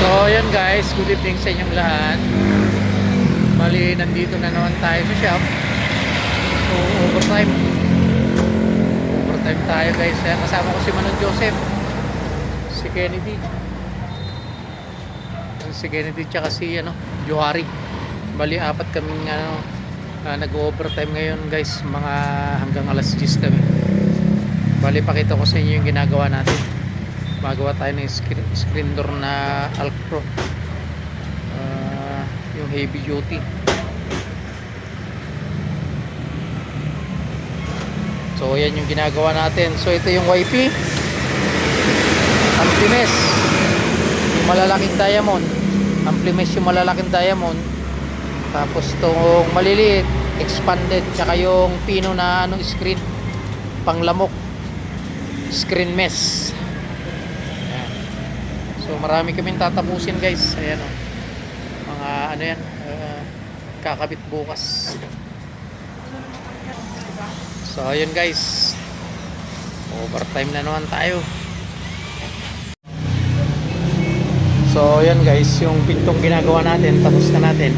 So yun guys, good evening sa inyong lahat. Bali, nandito na naman tayo sa shop. So overtime tayo guys. Kasama ko si Manon Joseph, si Kennedy tsaka si Johari. Bali, apat kaming nag-overtime ngayon guys. Mga hanggang alas 10 kami. Bali, pakita ko sa inyo yung ginagawa natin. Magawa tayo ng screen door na Alcro, yung heavy duty. So yan yung ginagawa natin. So ito yung YP Amplimes, yung malalaking diamond. Amplimes yung malalaking diamond. Tapos itong maliliit expanded, tsaka yung pino na screen panglamok, screen mesh. So marami kaming tatapusin guys. Ayan mga yan, kakabit bukas. So ayun guys, overtime na naman tayo. So ayan guys, yung pintong ginagawa natin, tapos na natin.